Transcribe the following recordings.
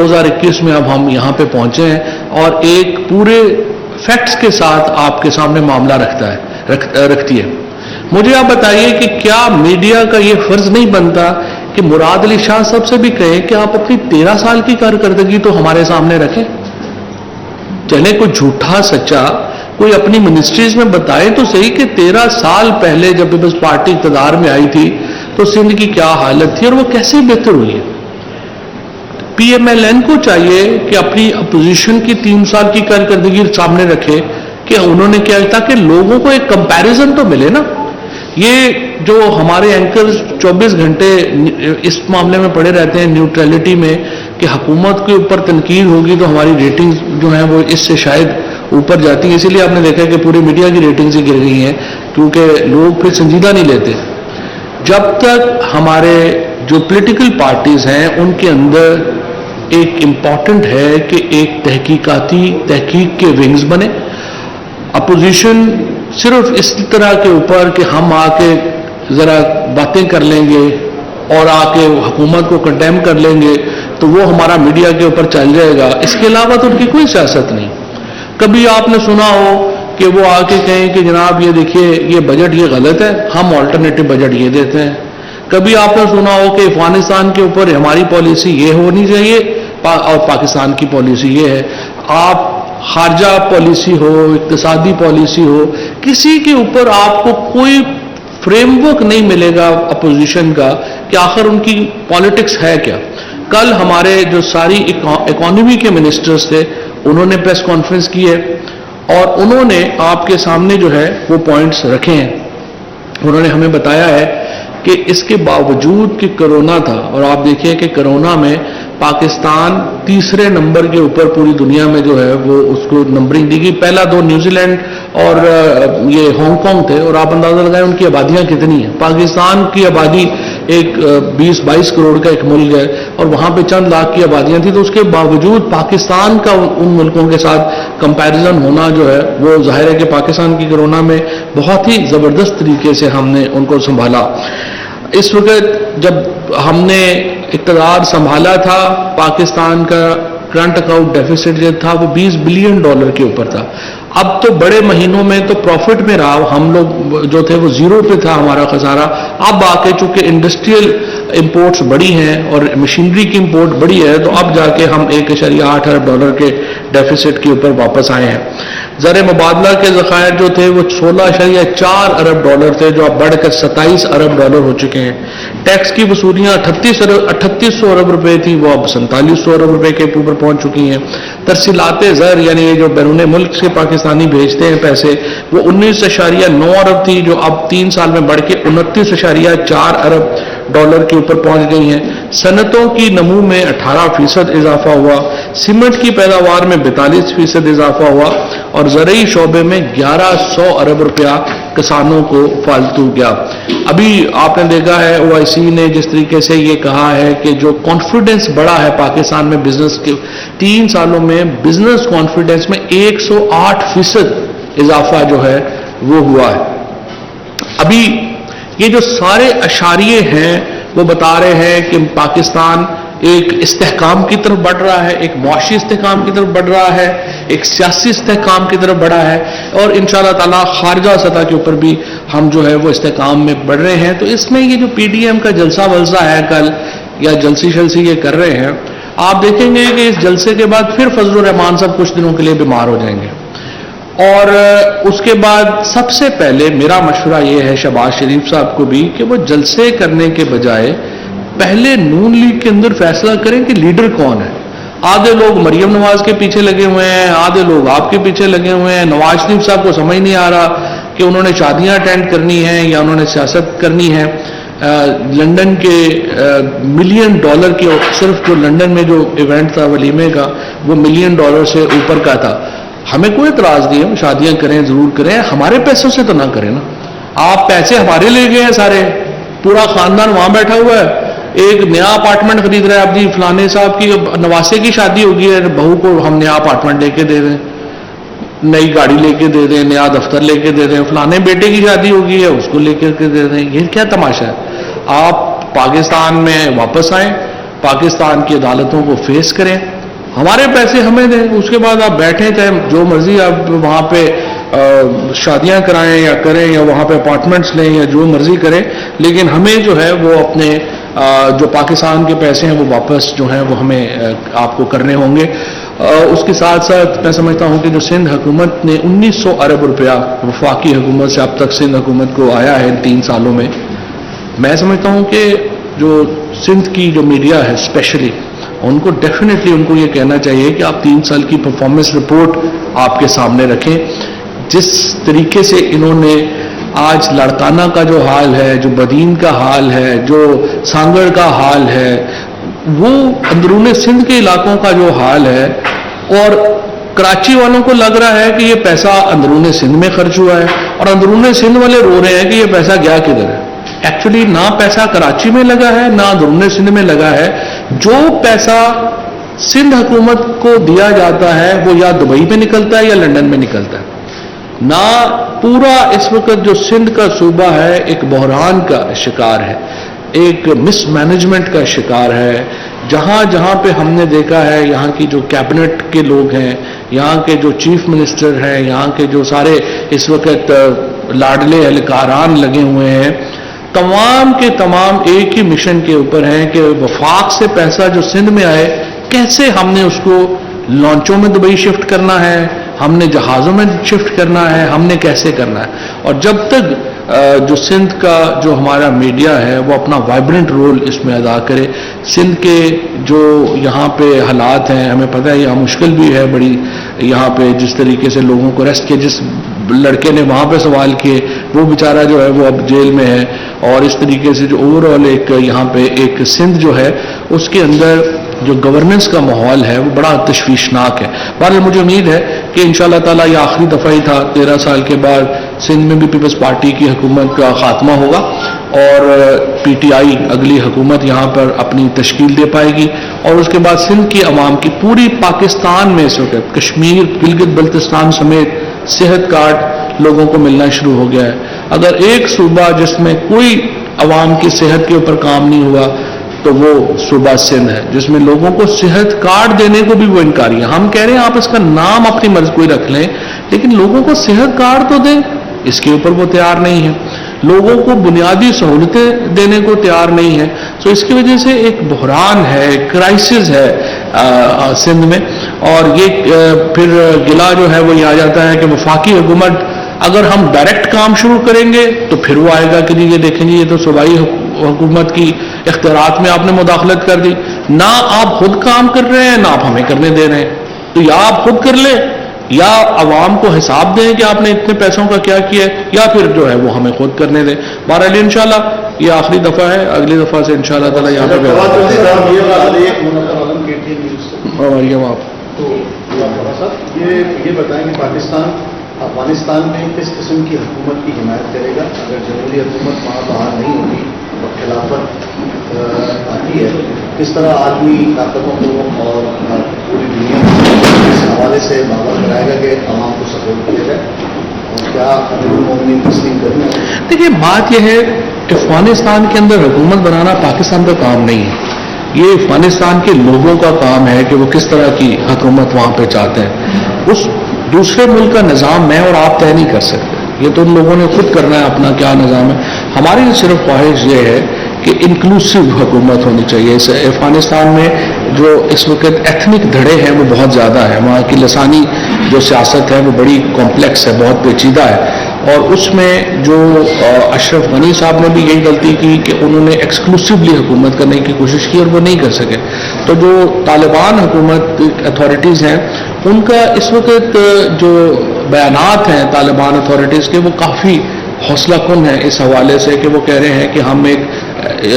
2021 में अब हम यहाँ पे पहुंचे हैं और एक पूरे फैक्ट्स के साथ आपके सामने मामला रखती है। मुझे आप बताइए कि क्या मीडिया का ये फर्ज नहीं बनता कि मुराद अली शाह साहब से भी कहें कि आप अपनी 13 साल की कारकर्दगी तो हमारे सामने रखें। चले कोई झूठा सच्चा कोई अपनी मिनिस्ट्रीज में बताए तो सही कि 13 साल पहले जब पीपल्स पार्टी इक़्तिदार में आई थी तो सिंध की क्या हालत थी और वो कैसे बेहतर हुई है। PMLN को चाहिए कि अपनी अपोजिशन की 3 साल की कारकर्दगी सामने रखे कि उन्होंने क्या, ताकि लोगों को एक कंपैरिजन तो मिले ना। ये जो हमारे एंकर्स 24 घंटे इस मामले में पड़े रहते हैं न्यूट्रलिटी में कि हुकूमत के ऊपर तनकीद होगी तो हमारी रेटिंग्स जो है वो इससे शायद ऊपर जाती है। इसीलिए आपने देखा कि पूरी मीडिया की रेटिंग्स ही गिर गई हैं क्योंकि लोग फिर संजीदा नहीं लेते। जब तक हमारे जो पॉलिटिकल पार्टीज हैं उनके अंदर एक इम्पॉर्टेंट है कि एक तहकीक के विंग्स बने। अपोजिशन सिर्फ इस तरह के ऊपर कि हम आके ज़रा बातें कर लेंगे और आके हुकूमत को कंडेम कर लेंगे तो वो हमारा मीडिया के ऊपर चल जाएगा, इसके अलावा तो उनकी कोई सियासत नहीं। कभी आपने सुना हो कि वो आके कहें कि जनाब ये देखिए ये बजट ये गलत है, हम ऑल्टरनेटिव बजट ये देते हैं। कभी आपने सुना हो कि अफगानिस्तान के ऊपर हमारी पॉलिसी ये होनी चाहिए और पाकिस्तान की पॉलिसी ये है। आप खारजा पॉलिसी हो, इक्तिसादी पॉलिसी हो, किसी के ऊपर आपको कोई फ्रेमवर्क नहीं मिलेगा अपोजिशन का कि आखिर उनकी पॉलिटिक्स है क्या। कल हमारे जो सारी इकोनॉमी के मिनिस्टर्स थे उन्होंने प्रेस कॉन्फ्रेंस की है और उन्होंने आपके सामने जो है वो पॉइंट्स रखे हैं। उन्होंने हमें बताया है कि इसके बावजूद कि कोरोना था और आप देखिए कि कोरोना में पाकिस्तान तीसरे नंबर के ऊपर पूरी दुनिया में जो है वो उसको नंबरिंग दी गई। पहला 2 न्यूजीलैंड और ये हांगकांग थे और आप अंदाजा लगाएं उनकी आबादियां कितनी हैं। पाकिस्तान की आबादी एक 20-22 करोड़ का एक मुल्क है और वहां पे चंद लाख की आबादियां थी, तो उसके बावजूद पाकिस्तान का उन मुल्कों के साथ कंपैरिजन होना जो है वो जाहिर है कि पाकिस्तान की कोरोना में बहुत ही जबरदस्त तरीके से हमने उनको संभाला। इस वक्त जब हमने इक़्तिदार संभाला था पाकिस्तान का करंट अकाउंट डेफिसिट जो था वो $20 बिलियन के ऊपर था। अब तो बड़े महीनों में तो प्रॉफिट में रहा, हम लोग जो थे वो जीरो पे था हमारा खसारा। अब आके चूंकि इंडस्ट्रियल इंपोर्ट्स बड़ी हैं और मशीनरी की इंपोर्ट बड़ी है तो अब जाके हम $1.8 अरब के डेफिसिट के ऊपर वापस आए हैं। ज़र मुबादला के ज़खायर जो थे वो $16.4 अरब थे जो अब बढ़कर $27 अरब हो चुके हैं। टैक्स की वसूलियाँ 3800 अरब रुपए थी वो अब 4700 अरब रुपए के ऊपर पहुंच चुकी हैं। तरसीलात ज़र यानी ये जो बैरून मुल्क से पाकिस्तानी भेजते हैं पैसे वो 19.9 अरब थी जो अब 3 साल में बढ़ के 29.4 अरब के ऊपर पहुंच गई हैं। सनतों की नमू में 18% इजाफा हुआ, सीमेंट की पैदावार में 42% इजाफा हुआ और ज़रई शोबे में 1100 अरब रुपया किसानों को फालतू गया। अभी आपने देखा है OIC ने जिस तरीके से ये कहा है कि जो कॉन्फिडेंस बढ़ा है पाकिस्तान में बिजनेस के 3 सालों में बिजनेस कॉन्फिडेंस में 108% इजाफा जो है वो हुआ है। अभी ये जो सारे अशारिये हैं वो बता रहे हैं कि पाकिस्तान एक इस्तेहकाम की तरफ बढ़ रहा है, एक मुआशी इस्तेहकाम की तरफ बढ़ रहा है, एक सियासी इस्तेहकाम की तरफ बढ़ा है और इंशाअल्लाह ताला खारजा सतह के ऊपर भी हम जो है वो इस्तेहकाम में बढ़ रहे हैं। तो इसमें ये जो PDM का जलसा वलसा है कल या जलसी शलसी ये कर रहे हैं, आप देखेंगे कि इस जलसे के बाद फिर फजलुर रहमान साहब कुछ दिनों के लिए बीमार हो जाएंगे और उसके बाद सबसे पहले मेरा मशवरा ये है शहबाज शरीफ साहब को भी कि वो जलसे करने के बजाय पहले नून लीग के अंदर फैसला करें कि लीडर कौन है। आधे लोग मरियम नवाज के पीछे लगे हुए हैं, आधे लोग आपके पीछे लगे हुए हैं। नवाज शरीफ साहब को समझ नहीं आ रहा कि उन्होंने शादियां अटेंड करनी है या उन्होंने सियासत करनी है। लंदन के $1 मिलियन के सिर्फ जो लंदन में जो इवेंट था वलीमे का वो $1 मिलियन से ऊपर का था। हमें कोई इतराज नहीं है, शादियां करें जरूर करें, हमारे पैसों से तो ना करें ना। आप पैसे हमारे ले गए हैं सारे, पूरा खानदान वहां बैठा हुआ है, एक नया अपार्टमेंट खरीद रहा है। अब जी फलाने साहब की नवासे की शादी होगी है, बहू को हम नया अपार्टमेंट लेके दे दें, नई गाड़ी लेके दे दें, नया दफ्तर लेके दे दें। फलाने बेटे की शादी होगी है उसको लेकर के दे दें। ये क्या तमाशा है। आप पाकिस्तान में वापस आए پاکستان کی عدالتوں کو فیس کریں, ہمارے پیسے ہمیں دیں, اس کے بعد آپ بیٹھیں, چاہے جو مرضی آپ وہاں پہ شادیاں کرائیں یا کریں, یا وہاں پہ اپارٹمنٹس لیں, یا جو مرضی کریں, لیکن ہمیں جو ہے وہ اپنے جو پاکستان کے پیسے ہیں وہ واپس جو ہیں وہ ہمیں آپ کو کرنے ہوں گے. اس کے ساتھ ساتھ میں سمجھتا ہوں کہ جو سندھ حکومت نے 1900 ارب روپیہ وفاقی حکومت سے اب تک سندھ حکومت کو آیا ہے 3 سالوں میں, میں سمجھتا ہوں کہ جو سندھ کی جو میڈیا ہے اسپیشلی, ان کو ڈیفینیٹلی ان کو یہ کہنا چاہیے کہ آپ 3 سال کی پرفارمنس رپورٹ آپ کے سامنے رکھیں. جس طریقے سے انہوں نے آج لاڑکانہ کا جو حال ہے, جو بدین کا حال ہے, جو سانگڑ کا حال ہے, وہ اندرون سندھ کے علاقوں کا جو حال ہے, اور کراچی والوں کو لگ رہا ہے کہ یہ پیسہ اندرون سندھ میں خرچ ہوا ہے, اور اندرون سندھ والے رو رہے ہیں کہ یہ پیسہ گیا کدھر ہے. ایکچولی نہ پیسہ کراچی میں لگا ہے نہ اندرون سندھ میں لگا ہے. جو پیسہ سندھ حکومت کو دیا جاتا ہے وہ یا دبئی میں نکلتا ہے یا لندن میں نکلتا ہے. نہ پورا اس وقت جو سندھ کا صوبہ ہے ایک بحران کا شکار ہے, ایک مس مینجمنٹ کا شکار ہے. جہاں جہاں پہ ہم نے دیکھا ہے یہاں کی جو کیبنٹ کے لوگ ہیں, یہاں کے جو چیف منسٹر ہیں, یہاں کے جو سارے اس وقت لاڈلے اہلکاران لگے ہوئے ہیں, تمام کے تمام ایک ہی مشن کے اوپر ہیں کہ وفاق سے پیسہ جو سندھ میں آئے کیسے ہم نے اس کو لانچوں میں دبئی شفٹ کرنا ہے, ہم نے جہازوں میں شفٹ کرنا ہے, ہم نے کیسے کرنا ہے. اور جب تک جو سندھ کا جو ہمارا میڈیا ہے وہ اپنا وائبرنٹ رول اس میں ادا کرے, سندھ کے جو یہاں پہ حالات ہیں, ہمیں پتہ ہے یہاں مشکل بھی ہے بڑی, یہاں پہ جس طریقے سے لوگوں کو ریسٹ کیا, جس لڑکے نے وہاں پہ سوال کیے وہ بیچارہ جو ہے وہ اب جیل میں ہے, اور اس طریقے سے جو اوور آل ایک یہاں پہ ایک سندھ جو ہے اس کے اندر جو گورننس کا ماحول ہے وہ بڑا تشویشناک ہے. بہرحال مجھے امید ہے کہ انشاءاللہ تعالیٰ یہ آخری دفعہ ہی تھا, 13 سال کے بعد سندھ میں بھی پیپلز پارٹی کی حکومت کا خاتمہ ہوگا, اور پی ٹی آئی اگلی حکومت یہاں پر اپنی تشکیل دے پائے گی. اور اس کے بعد سندھ کی عوام کی پوری پاکستان میں اس وقت کشمیر, گلگت بلتستان سمیت صحت کارڈ لوگوں کو ملنا شروع ہو گیا ہے. اگر ایک صوبہ جس میں کوئی عوام کی صحت کے اوپر کام نہیں ہوا تو وہ صوبہ سندھ ہے, جس میں لوگوں کو صحت کارڈ دینے کو بھی وہ انکاری ہے. ہم کہہ رہے ہیں آپ اس کا نام اپنی مرضی کوئی رکھ لیں, لیکن لوگوں کو صحت کارڈ تو دیں, اس کے اوپر وہ تیار نہیں ہے. لوگوں کو بنیادی سہولتیں دینے کو تیار نہیں ہے. تو اس کی وجہ سے ایک بحران ہے, کرائسس ہے سندھ میں. اور یہ پھر گلہ جو ہے وہ یہ آ جاتا ہے کہ وفاقی حکومت اگر ہم ڈائریکٹ کام شروع کریں گے تو پھر وہ آئے گا کہ جی یہ دیکھیں جی یہ تو صوبائی حکومت کی اختیارات میں آپ نے مداخلت کر دی, نہ آپ خود کام کر رہے ہیں نہ آپ ہمیں کرنے دے رہے ہیں. تو یا آپ خود کر لیں یا عوام کو حساب دیں کہ آپ نے اتنے پیسوں کا کیا کیا ہے, یا پھر جو ہے وہ ہمیں خود کرنے دیں. بہرحال انشاءاللہ یہ آخری دفعہ ہے, اگلی دفعہ سے انشاءاللہ تعالیٰ یہاں پہ یہ بتائیں کہ پاکستان افغانستان میں کس قسم کی حکومت کی حمایت کرے گا اگر جمہوری حکومت وہاں باہر نہیں ہوگی اور خلافت آتی ہے, کس طرح عالمی طاقتوں کو اور پوری دنیا اس حوالے سے باور کرائے گا کہ عوام کو سپورٹ کیا جائے, اور کیا مومن تسلیم کرنا ہے. دیکھیے بات یہ ہے افغانستان کے اندر حکومت بنانا پاکستان کا کام نہیں ہے, یہ افغانستان کے لوگوں کا کام ہے کہ وہ کس طرح کی حکومت وہاں پہ چاہتے ہیں. اس دوسرے ملک کا نظام میں اور آپ طے نہیں کر سکتے, یہ تو ان لوگوں نے خود کرنا ہے اپنا کیا نظام ہے. ہماری صرف خواہش یہ ہے کہ انکلوسو حکومت ہونی چاہیے. اس افغانستان میں جو اس وقت ایتھنک دھڑے ہیں وہ بہت زیادہ ہیں, وہاں کی لسانی جو سیاست ہے وہ بڑی کمپلیکس ہے, بہت پیچیدہ ہے. اور اس میں جو اشرف غنی صاحب نے بھی یہی غلطی کی کہ انہوں نے ایکسکلوسیولی حکومت کرنے کی کوشش کی اور وہ نہیں کر سکے. تو جو طالبان حکومت اتھارٹیز ہیں ان کا اس وقت جو بیانات ہیں طالبان اتھارٹیز کے وہ کافی حوصلہ کن ہیں اس حوالے سے کہ وہ کہہ رہے ہیں کہ ہم ایک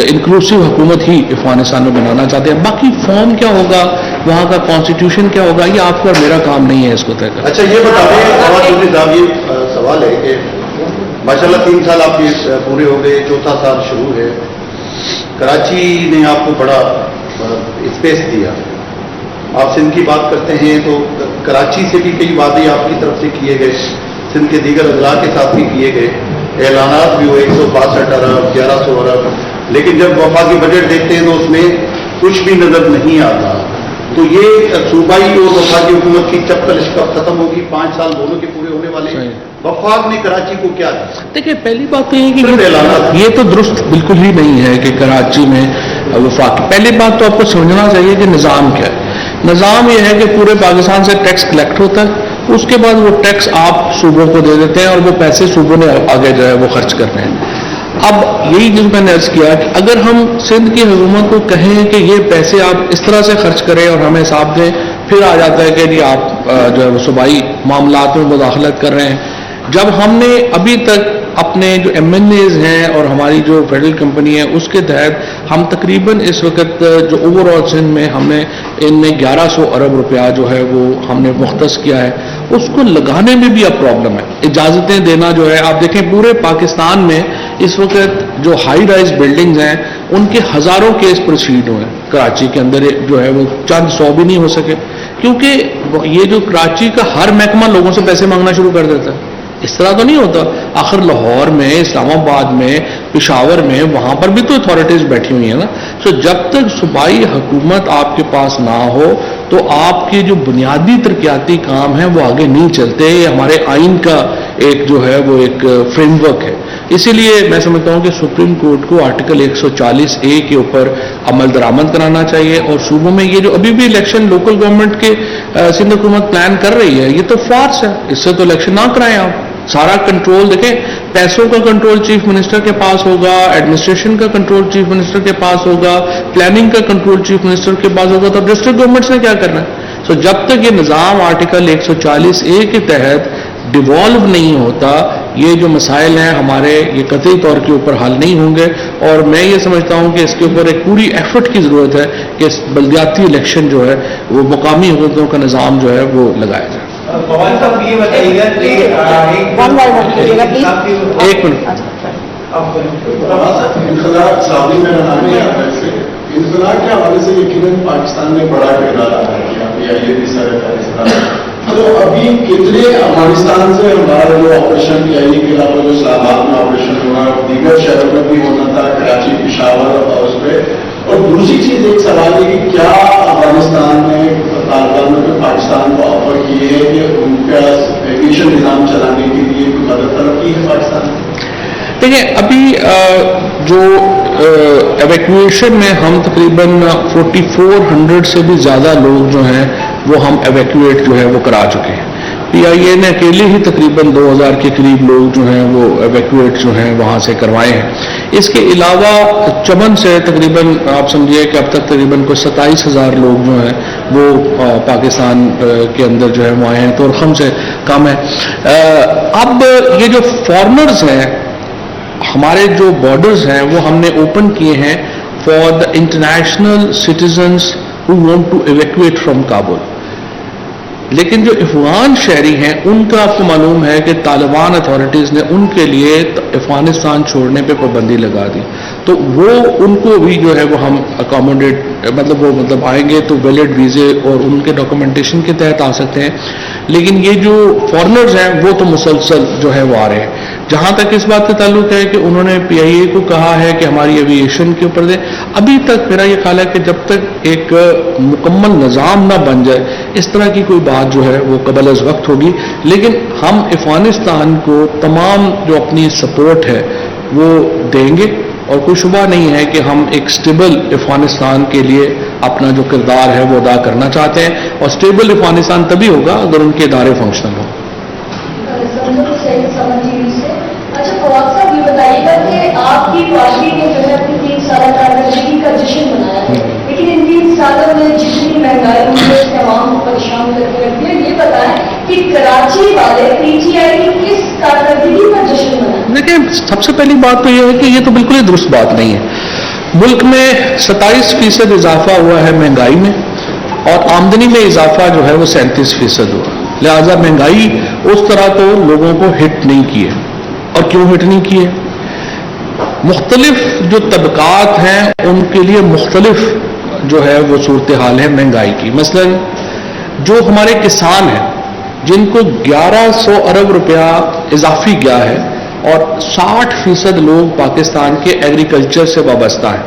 انکلوسیو حکومت ہی افغانستان میں بنانا چاہتے ہیں. باقی فارم کیا ہوگا, وہاں کا کانسٹیٹیوشن کیا ہوگا, یہ آپ کا اور میرا کام نہیں ہے اس کو طے کرنا. اچھا یہ بتائیں, یہ سوال ہے کہ ماشاءاللہ 3 سال آپ کے پورے ہو گئے, 4تھا سال شروع ہے. کراچی نے آپ کو بڑا اسپیس دیا. آپ سندھ کی بات کرتے ہیں تو کراچی سے بھی کئی وعدے آپ کی طرف سے کیے گئے, سندھ کے دیگر اضلاع کے ساتھ بھی کیے گئے, اعلانات بھی ہوئے 162 ارب 1100 ارب, لیکن جب وفاقی بجٹ دیکھتے ہیں تو اس میں कुछ भी नजर नहीं आता। तो ये सूबाई और वफाकी हुकूमत की चप्पल कब खत्म होगी? 5 साल दोनों के पूरे होने वाले हैं। वफाक ने कराची को क्या दिया? देखिए, पहली बात तो ये है सिर्फ ऐलाना था। कि ये तो दुरुस्त बिल्कुल ही नहीं है कि कराची में वफाक। पहली बात तो आपको समझना चाहिए कि निज़ाम क्या है। निज़ाम ये है कि पूरे पाकिस्तान से टैक्स कलेक्ट होता है, उसके बाद वो टैक्स आप सूबों को दे देते हैं और वो पैसे सूबों ने आगे जो है वो खर्च करने हैं। अब यही जो मैंने अर्ज किया कि अगर हम सिंध की हुकूमत को कहें कि ये पैसे आप इस तरह से खर्च करें और हमें हिसाब दें, फिर आ जाता है कि जी आप जो है वो सूबाई मामलात में मुदाखलत कर रहे हैं। जब हमने अभी तक अपने जो MNAs हैं और हमारी जो फेडरल कंपनी है उसके तहत हम तकरीबन इस वक्त जो ओवरऑल सिंध में हमने इनमें 1100 अरब रुपया जो है वो हमने मुख्तस किया है, उसको लगाने में भी अब प्रॉब्लम है। इजाज़तें देना जो है, आप देखें पूरे पाकिस्तान में इस वक्त जो हाई राइज बिल्डिंग्स हैं उनके हज़ारों केस प्रोसीड हुए हैं। कराची के अंदर जो है वो चंद 100 भी नहीं हो सके, क्योंकि ये जो कराची का हर महकमा लोगों से पैसे मांगना शुरू कर देता है। इस तरह तो नहीं होता। आखिर लाहौर में, इस्लामाबाद में, पेशावर में, वहां पर भी तो अथॉरिटीज बैठी हुई है ना। तो जब तक सूबाई हुकूमत आपके पास ना हो तो आपके जो बुनियादी तरक्याती काम हैं वो आगे नहीं चलते। ये हमारे आइन का एक जो है वो एक फ्रेमवर्क है। इसीलिए मैं समझता हूं कि सुप्रीम कोर्ट को आर्टिकल 140A के ऊपर अमल दरामद कराना चाहिए। और सूबों में ये जो अभी भी इलेक्शन लोकल गवर्नमेंट के सिंध हुकूमत प्लान कर रही है, ये तो फार्स है। इससे तो इलेक्शन ना कराएं आप। सारा कंट्रोल देखें, पैसों का कंट्रोल चीफ मिनिस्टर के पास होगा, एडमिनिस्ट्रेशन का कंट्रोल चीफ मिनिस्टर के पास होगा, प्लानिंग का कंट्रोल चीफ मिनिस्टर के पास होगा। तो डिस्ट्रिक्ट गवर्नमेंट्स ने क्या करना है? सो जब तक ये निज़ाम आर्टिकल 140A के तहत डिवॉल्व नहीं होता, ये जो मसाइल हैं हमारे, ये कतई तौर के ऊपर हल नहीं होंगे। और मैं ये समझता हूँ कि इसके ऊपर एक पूरी एफर्ट की ज़रूरत है कि बल्दियाती इलेक्शन जो है वो मुकामी हुकूमतों का निज़ाम जो है वो लगाया जाए। पवन साहब ये बताइएगा कि एक मिनट, इंखला के हवाले से यकीनन पाकिस्तान ने बड़ा किरदार अदा किया, PIA भी सरकार। तो अभी कितने अफगानिस्तान से हमारा जो ऑपरेशन PIA के अलावा जो इस्लामाबाद में ऑपरेशन होना, दीगर शहरों में भी होना था, कराची, पेशावर और उस पर। और दूसरी चीज एक सवाल है कि क्या अफगानिस्तान में तालिबान ने पाकिस्तान को ऑफर किए है कि उनका एविएशन निज़ाम चलाने के लिए कोई मदद तलब की है पाकिस्तान ने? देखिए, अभी जो एवैक्यूएशन में हम तकरीबन 4400 से भी ज़्यादा लोग जो हैं वो हम एवैक्यूएट जो है वो करा चुके हैं। PIA ने अकेले ही तकरीबन 2000 के करीब लोग जो हैं वो एवैक्यूएट जो हैं वहाँ से करवाए हैं। इसके अलावा चमन से तकरीबन आप समझिए कि अब तक तकरीबन कोई 27,000 लोग जो हैं वो पाकिस्तान के अंदर जो है वो आए हैं, तो रकम से कम है। अब ये जो फॉरेनर्स हैं, हमारे जो बॉर्डर्स हैं वो हमने ओपन किए हैं for the international citizens who want to evacuate from Kabul. लेकिन जो अफगान शहरी हैं उनका आपको मालूम है कि तालिबान अथॉरिटीज़ ने उनके लिए अफगानिस्तान छोड़ने पे पाबंदी लगा दी। तो वो उनको भी जो है वो हम अकोमोडेट मतलब आएंगे तो वैलिड वीज़े और उनके डॉक्यूमेंटेशन के तहत आ सकते हैं। लेकिन ये जो फॉरेनर्स हैं वो तो मुसलसल जो है वो आ रहे हैं। जहाँ तक इस बात का ताल्लुक है कि उन्होंने PIA को कहा है कि हमारी एविएशन के ऊपर दे, अभी तक मेरा ये ख्याल है कि जब तक एक मुकम्मल निज़ाम ना बन जाए इस तरह की कोई बात जो है वो कबल अज़ वक्त होगी। लेकिन हम अफगानिस्तान को तमाम जो अपनी सपोर्ट है वो देंगे और कोई शुबा नहीं है कि हम एक स्टेबल अफगानिस्तान के लिए अपना जो किरदार है वो अदा करना चाहते हैं। और स्टेबल अफगानिस्तान तभी होगा अगर उनके इदारे फंक्शनल हों। अच्छा, फवाद साहब ये बताइएगा कि आपकी पार्टी ने जो है अपनी 3 साल कारकर्दगी का जश्न मनाया है, लेकिन इन 3 सालों में जितनी महंगाई हुई है तमाम को परेशान करके रख दिया। ये बताएं कि कराची वाले PTI की किस कारकर्दगी का जश्न मनाया? देखिए, सबसे पहली बात तो यह है कि ये तो बिल्कुल ही दुरुस्त बात नहीं है। मुल्क में 27% इजाफा हुआ है महंगाई में और आमदनी में इजाफा जो है वो 37% हुआ। लिहाजा महंगाई उस तरह तो लोगों को हिट नहीं की है। और क्यों हिट नहीं किए? मुख्तलिफ जो तबकात हैं उनके लिए मुख्तलिफ जो है वो सूरत हाल है महंगाई की। मसलन जो हमारे किसान हैं जिनको 1100 अरब रुपया इजाफी गया है और 60% लोग पाकिस्तान के एग्रीकल्चर से वाबस्ता हैं,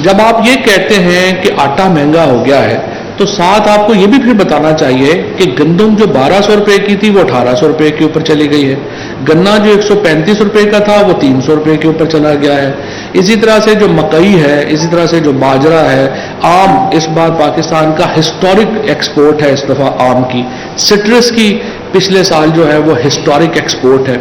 जब आप ये कहते हैं कि आटा महंगा हो गया है तो साथ आपको ये भी फिर बताना चाहिए कि गंदम जो 1200 रुपए की थी वो 1800 रुपए के ऊपर चली गई है, गन्ना जो 135 रुपए का था वो 300 रुपए के ऊपर चला गया है। इसी तरह से जो मकई है, इसी तरह से जो बाजरा है, आम इस बार पाकिस्तान का हिस्टोरिक एक्सपोर्ट है इस दफा आम की, सिट्रस की पिछले साल जो है वो हिस्टोरिक एक्सपोर्ट है।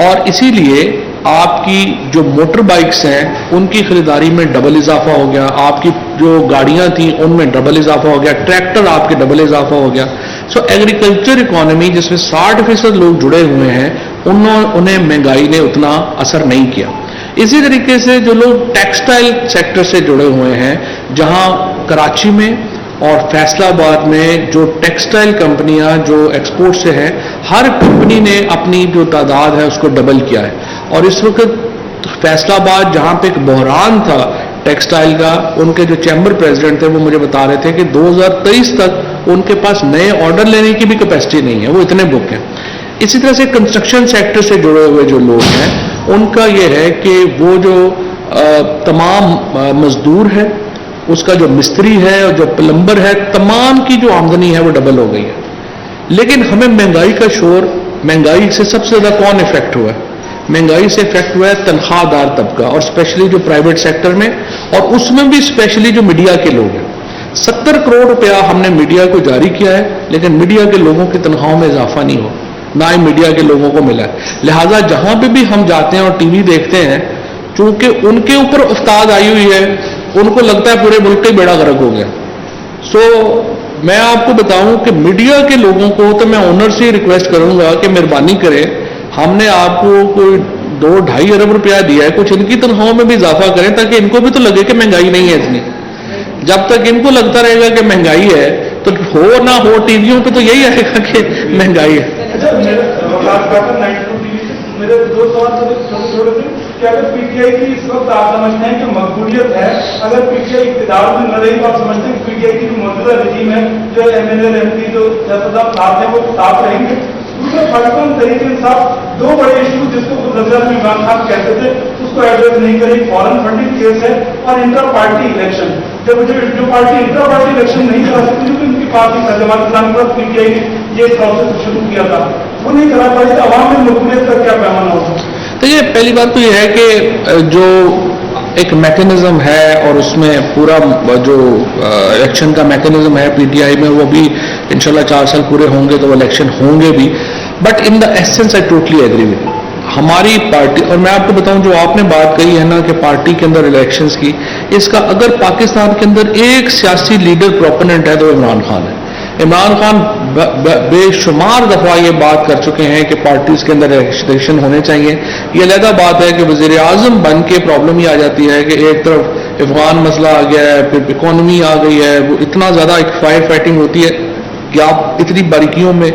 और इसीलिए आपकी जो मोटर बाइक्स हैं उनकी खरीदारी में डबल इजाफा हो गया, आपकी जो गाड़ियां थी उनमें डबल इजाफा हो गया, ट्रैक्टर आपके डबल इजाफा हो गया। सो एग्रीकल्चर इकोनॉमी जिसमें 60% लोग जुड़े हुए हैं उन्हें महंगाई ने उतना असर नहीं किया। इसी तरीके से जो लोग टेक्सटाइल सेक्टर से जुड़े हुए हैं, जहां कराची में और फैसलाबाद में जो टेक्सटाइल कंपनियां जो एक्सपोर्ट से हैं, हर कंपनी ने अपनी जो तादाद है उसको डबल किया है। और इस वक्त फैसलाबाद जहां पे एक बहरान था टेक्सटाइल का, उनके जो चैम्बर प्रेसिडेंट थे वो मुझे बता रहे थे कि 2023 तक उनके पास नए ऑर्डर लेने की भी कैपेसिटी नहीं है, वो इतने बुक हैं। इसी तरह से कंस्ट्रक्शन सेक्टर से जुड़े हुए जो लोग हैं उनका ये है कि वो जो तमाम मजदूर है, उसका जो मिस्त्री है और जो प्लम्बर है, तमाम की जो आमदनी है वो डबल हो गई है। लेकिन हमें महंगाई का शोर, महंगाई से सबसे ज्यादा कौन इफेक्ट हुआ है? महंगाई से इफेक्ट हुआ है तनख्वाहदार तबका, और स्पेशली जो प्राइवेट सेक्टर में, और उसमें भी स्पेशली जो मीडिया के लोग हैं। 70 करोड़ रुपया हमने मीडिया को जारी किया है, लेकिन मीडिया के लोगों की तनख्वाहों में इजाफा नहीं हो, ना ही मीडिया के लोगों को मिला है। लिहाजा जहां पे भी हम जाते हैं और टीवी देखते हैं, चूंकि उनके ऊपर उस्ताद आई हुई है, उनको लगता है पूरे मुल्क का ही बेड़ा गर्क हो गया। सो मैं आपको बताऊं कि मीडिया के लोगों को तो मैं ऑनर से रिक्वेस्ट करूंगा कि मेहरबानी करें, हमने आपको कोई 2-2.5 अरब रुपया दिया है, कुछ इनकी तनख्वाहों में भी इजाफा करें ताकि इनको भी तो लगे कि महंगाई नहीं है इतनी। जब तक इनको लगता रहेगा कि महंगाई है तो हो ना हो टीवियों पे तो यही आएगा कि महंगाई है। मेरे 2 सवाल छोटे थे कि अगर पीटीआई की इस वक्त आप समझते हैं कि मकबूलियत है, अगर पीटीआई इक़्तिदार में न रही तो आप समझते हैं कि पीटीआई की जो मौजूदा रजीम है, जो एमएलए एमपी जो साथ हैं वो साथ रहेंगे? दूसरा पाकिस्तान तहरीक इंसाफ 2 बड़े इशू जिसको गुजरात में इमरान खान कहते थे उसको एड्रेस नहीं करें, फॉरेन फंडिंग केस है और इंटर पार्टी इलेक्शन। जब जो पार्टी इंटर पार्टी इलेक्शन नहीं करा सकती क्योंकि उनकी पार्टी जमात इस्लामी पर पीटीआई ने ये प्रोसेस शुरू किया था, वो नहीं करा पाई, तो अवाम में मकबूलियत का क्या पैमाना होगा? तो ये पहली बात तो ये है कि जो एक मैकेनिज्म है और उसमें पूरा जो इलेक्शन का मैकेनिज्म है पीटीआई में, वो भी इंशाल्लाह 4 साल पूरे होंगे तो वो इलेक्शन होंगे भी। But in the essence I totally agree with हमारी पार्टी। और मैं आपको बताऊं, जो आपने बात कही है ना कि पार्टी के अंदर इलेक्शंस की, इसका अगर पाकिस्तान के अंदर एक सियासी लीडर प्रोपोनेंट है तो इमरान खान है। इमरान खान बेशुमार दफा ये बात कर चुके हैं कि पार्टीज के अंदर इलेक्शन होने चाहिए। ये अलग बात है कि वजीर आजम बन के प्रॉब्लम ही आ जाती है कि एक तरफ अफगान मसला आ गया है, फिर इकोनॉमी आ गई है, वो इतना ज्यादा एक फायर फाइटिंग होती है कि आप इतनी बारीकियों में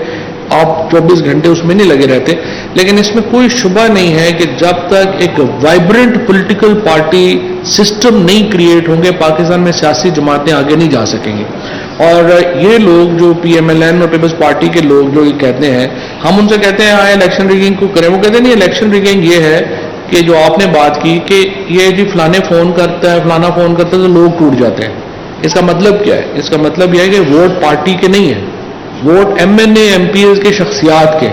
आप 24 घंटे उसमें नहीं लगे रहते। लेकिन इसमें कोई शुबा नहीं है कि जब तक एक वाइब्रेंट पॉलिटिकल पार्टी सिस्टम नहीं क्रिएट होंगे, पाकिस्तान में सियासी जमातें आगे नहीं जा सकेंगी। और ये लोग जो पीएमएलएन और पीपल्स पार्टी के लोग जो ये कहते हैं, हम उनसे कहते हैं हाँ इलेक्शन रिगिंग को करें, वो कहते नहीं, इलेक्शन रिगिंग ये है कि जो आपने बात की कि ये जी फलाने फोन करता है, फलाना फोन करता है तो लोग टूट जाते हैं। इसका मतलब क्या है? इसका मतलब यह है कि वोट पार्टी के नहीं है, वोट एमएनए एमपीएस के शख्सियात के।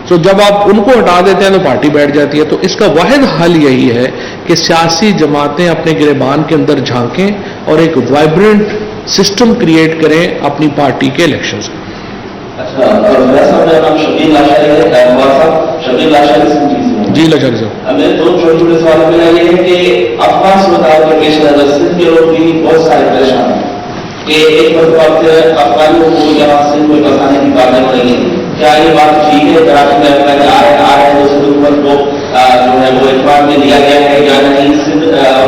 तो जब आप उनको हटा देते हैं तो पार्टी बैठ जाती है। तो इसका वाहिद हल यही है कि सियासी जमातें अपने गिरेबान के अंदर झांकें और एक वाइब्रेंट सिस्टम क्रिएट करें अपनी पार्टी के इलेक्शंस में। अच्छा, मेरा नाम शबीर लाशारी है, शबीर लाशारी से जी लाचारी साहब, हमें 2 छोटे सवाल मिला ये है कि अफगान सूरत के पेश नजर सिंध के लोग भी बहुत सारे परेशान हैं कि एक वक्त अफगानियों को यहाँ सिंध में बसाने की बातें हो रही हैं। क्या ये बात ठीक है? कराची में अफगान आ रहे हैं, दूसरे ऊपर को जो है वो इतवार में दिया गया है या नहीं, सिंध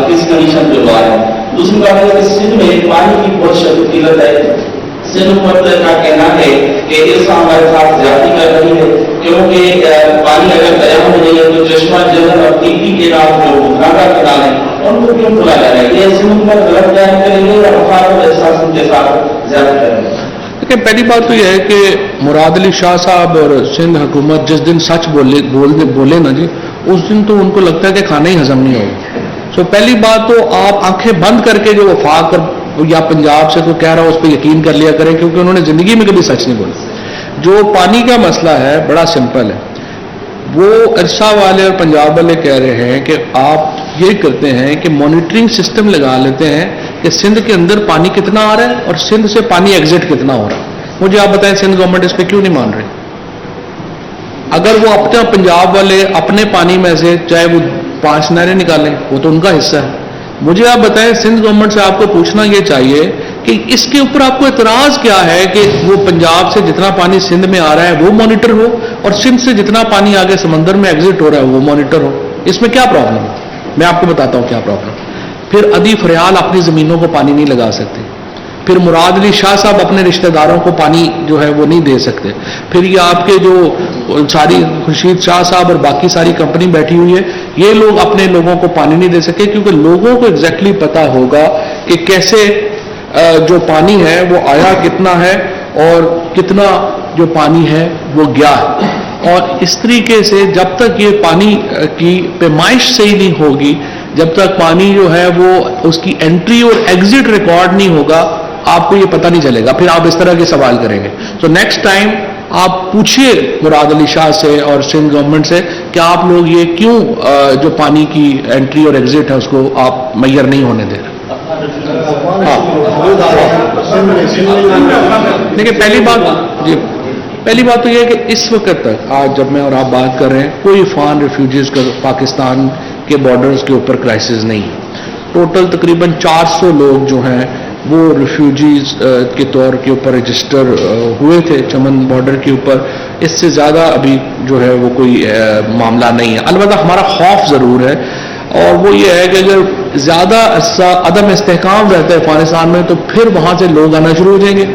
किस कंडीशन पे हुआ है? दूसरी बात है कि सिंध में पानी की बहुत शदीद किल्लत है। सिंध हुकूमत का कहना है कि इस हमारे साथ ज्यादती कर रही है क्योंकि पानी अगर तैयार हो नहीं है तो चश्मा जहर और टीपी के नाम जो बुखारा के नाम है उनको क्यों खुला जा रहा है? ये सिंध हुकूमत गलत बयान करेंगे या अफगान और एहसास के साथ ज्यादा करेंगे? देखिए, पहली बात तो यह है कि मुराद अली शाह साहब और सिंध हुकूमत जिस दिन सच बोले ना जी, उस दिन तो उनको लगता है कि खाना ही हजम नहीं होगा। सो पहली बात तो आप आंखें बंद करके जो वफाक या पंजाब से कोई कह रहा हो उस पर यकीन कर लिया करें, क्योंकि उन्होंने जिंदगी में कभी सच नहीं बोला। जो पानी का मसला है बड़ा सिंपल है। वो इरसा वाले और पंजाब वाले कह रहे हैं कि आप ये करते हैं कि मॉनिटरिंग सिस्टम लगा लेते हैं कि सिंध के अंदर पानी कितना आ रहा है और सिंध से पानी एग्जिट कितना हो रहा है। मुझे आप बताएं सिंध गवर्नमेंट इस पर क्यों नहीं मान रही? अगर वो अपने पंजाब वाले अपने पानी में से चाहे वो 5 नहरें निकालें, वो तो उनका हिस्सा है। मुझे आप बताएं सिंध गवर्नमेंट से आपको पूछना ये चाहिए कि इसके ऊपर आपको एतराज क्या है कि वो पंजाब से जितना पानी सिंध में आ रहा है वो मॉनिटर हो और सिंध से जितना पानी आगे समंदर में एग्जिट हो रहा है वो मॉनिटर हो। इसमें क्या प्रॉब्लम है? मैं आपको बताता हूं क्या प्रॉब्लम। फिर अदी फरियाल अपनी जमीनों को पानी नहीं लगा सकते। फिर मुराद अली शाह साहब अपने रिश्तेदारों को पानी जो है वो नहीं दे सकते। फिर ये आपके जो सारी खुर्शीद शाह साहब और बाकी सारी कंपनी बैठी हुई है, ये लोग अपने लोगों को पानी नहीं दे सके, क्योंकि लोगों को एग्जैक्टली पता होगा कि कैसे जो पानी है वो आया कितना है और कितना जो पानी है वो गया है। और इस तरीके से जब तक ये पानी की पैमाइश सही नहीं होगी, जब तक पानी जो है वो उसकी एंट्री और एग्जिट रिकॉर्ड नहीं होगा, आपको ये पता नहीं चलेगा। फिर आप इस तरह के सवाल करेंगे। तो नेक्स्ट टाइम आप पूछिए मुराद अली शाह से और सिंध गवर्नमेंट से कि आप लोग ये क्यों जो पानी की एंट्री और एग्जिट है उसको आप मैयर नहीं होने दे रहे। देखिए पहली बात तो ये है कि इस वक्त तक आज जब मैं और आप बात कर रहे हैं कोई अफगान रिफ्यूजीज का पाकिस्तान के बॉर्डर्स के ऊपर क्राइसिस नहीं है। टोटल तकरीबन 400 लोग जो हैं वो रिफ्यूजीज के तौर के ऊपर रजिस्टर हुए थे चमन बॉर्डर के ऊपर। इससे ज़्यादा अभी जो है वो कोई मामला नहीं है। अलबत्ता हमारा खौफ ज़रूर है और वो ये है कि अगर ज़्यादा अदम इस्तेहकाम रहता है अफगानिस्तान में तो फिर वहाँ से लोग आना शुरू हो जाएंगे।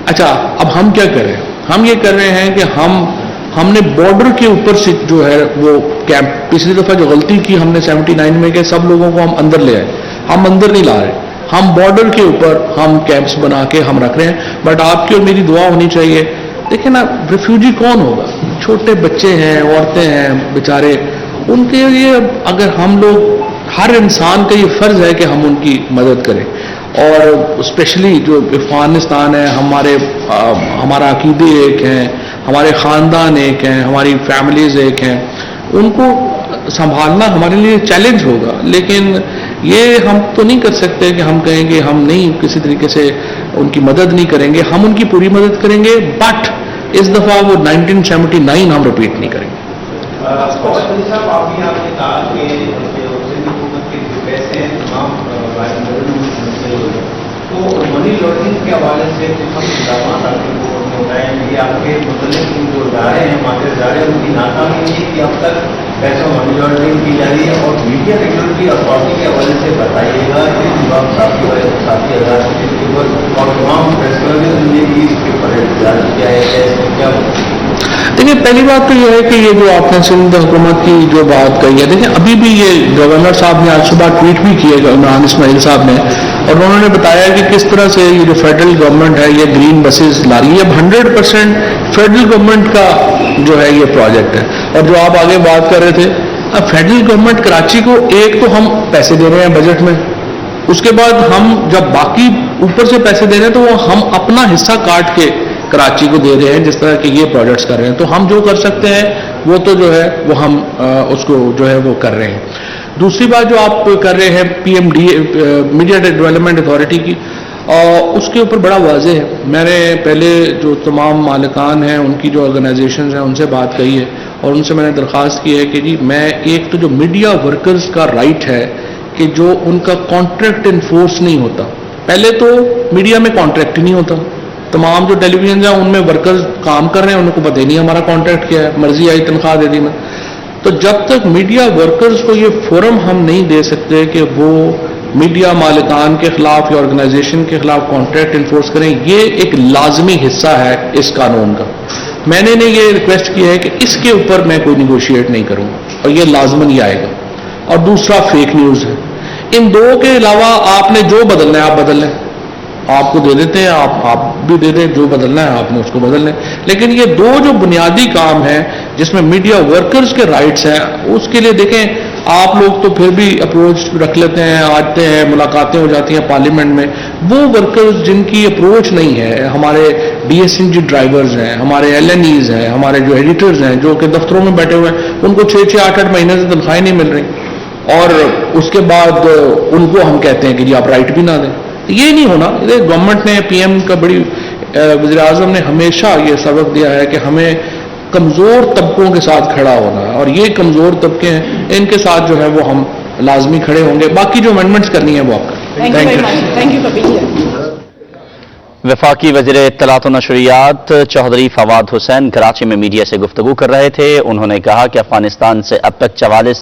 अच्छा, अब हम क्या करें? हम ये कर रहे हैं कि हमने बॉर्डर के ऊपर से जो है वो कैंप, पिछली दफ़ा जो गलती की हमने 79 में कि सब लोगों को हम अंदर ले आए, हम अंदर नहीं ला रहे, हम बॉर्डर के ऊपर हम कैंप्स बना के हम रख रहे हैं। बट आपकी और मेरी दुआ होनी चाहिए। देखिए ना, रिफ्यूजी कौन होगा? छोटे बच्चे हैं, औरतें हैं बेचारे, उनके लिए अगर हम लोग, हर इंसान का ये फर्ज है कि हम उनकी मदद करें। और स्पेशली जो अफगानिस्तान है, हमारा अकीदे एक हैं, हमारे ख़ानदान एक हैं, हमारी फैमिलीज एक हैं, उनको संभालना हमारे लिए चैलेंज होगा। लेकिन ये हम तो नहीं कर सकते कि हम कहेंगे हम नहीं किसी तरीके से उनकी मदद नहीं करेंगे। हम उनकी पूरी मदद करेंगे, बट इस दफ़ा वो 1979 हम रिपीट नहीं करेंगे। साहब आपने कहा कि सिंध हुकूमत के जो पैसे हैं तमाम तो मनी लॉन्ड्रिंग के हवाले से हम इल्जाम ये आपके मुतल्लिक़ जो इदारे हैं, माहिर इदारे, उनकी नाकामी है कि अब तक पैसों मनी लॉन्ड्रिंग की जा रही है। और मीडिया रेगुलेटरी अथॉरिटी के हवाले से बताइएगा कि जवाब साथी आजाद के ऊपर और तमाम फैसलों ने भी इसके ऊपर एहतजाज किया है, क्या? देखिए, पहली बात तो यह है कि ये जो आपने सिंध हुकूमत की जो बात कही है, देखिए अभी भी ये गवर्नर साहब ने आज सुबह ट्वीट भी किए इमरान इस्माइल साहब ने, और उन्होंने बताया कि किस तरह से ये जो फेडरल गवर्नमेंट है ये ग्रीन बसेस ला रही है। 100% फेडरल गवर्नमेंट का जो है ये प्रोजेक्ट है। और जो आप आगे बात कर रहे थे, अब फेडरल गवर्नमेंट कराची को एक तो हम पैसे दे रहे हैं बजट में, उसके बाद हम जब बाकी ऊपर से पैसे दे रहे हैं तो वो हम अपना हिस्सा काट के कराची को दे रहे हैं, जिस तरह के ये प्रोजेक्ट्स कर रहे हैं। तो हम जो कर सकते हैं वो तो जो है वो हम उसको जो है वो कर रहे हैं। दूसरी बात जो आप कर रहे हैं PMD मीडिया डेवलपमेंट अथॉरिटी की, उसके ऊपर बड़ा वाज़ेह है। मैंने पहले जो तमाम मालिकान हैं उनकी जो ऑर्गेनाइजेशन हैं उनसे बात कही है और उनसे मैंने दरख्वास्त की है कि जी मैं एक तो जो मीडिया वर्कर्स का राइट है कि जो उनका कॉन्ट्रैक्ट इन्फोर्स नहीं होता। पहले तो मीडिया में कॉन्ट्रैक्ट ही नहीं होता, तमाम जो टेलीविजन हैं उनमें वर्कर्स काम कर रहे हैं, उनको पता ही नहीं हमारा कॉन्ट्रैक्ट क्या है, मर्जी आई तनख्वाह दे दी मैं। तो जब तक मीडिया वर्कर्स को ये फोरम हम नहीं दे सकते कि वो मीडिया मालिकान के खिलाफ या ऑर्गेनाइजेशन के खिलाफ कॉन्ट्रैक्ट इन्फोर्स करें, ये एक लाजमी हिस्सा है इस कानून का। मैंने ने ये रिक्वेस्ट की है कि इसके ऊपर मैं कोई निगोशिएट नहीं करूंगा और ये लाजमन ही आएगा। और दूसरा फेक न्यूज़ है। इन दो के अलावा आपने जो बदलना है आप बदल लें, आपको दे देते हैं, आप भी दे दें, जो बदलना है आपने उसको बदल लें। लेकिन ये दो जो बुनियादी काम हैं जिसमें मीडिया वर्कर्स के राइट्स हैं, उसके लिए देखें आप लोग तो फिर भी अप्रोच रख लेते हैं, आते हैं, मुलाकातें हो जाती हैं पार्लियामेंट में। वो वर्कर्स जिनकी अप्रोच नहीं है, हमारे DSNG ड्राइवर्स हैं, हमारे LNEs हैं, हमारे जो एडिटर्स हैं जो कि दफ्तरों में बैठे हुए हैं, उनको 6-6, 8-8 महीने से तनख्वाहें नहीं मिल रही, और उसके बाद उनको हम कहते हैं कि जी आप राइट भी ना दें। ये नहीं होना। ये गवर्नमेंट ने, PM का बड़ी वज़ीर आज़म ने हमेशा ये सबक दिया है कि हमें कमज़ोर तबकों के साथ खड़ा होना है, और ये कमज़ोर तबके हैं, इनके साथ जो है वो हम लाजमी खड़े होंगे। बाकी जो अमेंडमेंट्स करनी है वो आप करें। Thank you Kapil ji. वफाकी वज़ीर इत्तलात व नशरियात चौधरी फवाद हुसैन कराची में मीडिया से गुफ्तगू कर रहे थे। उन्होंने कहा कि अफगानिस्तान से अब तक 44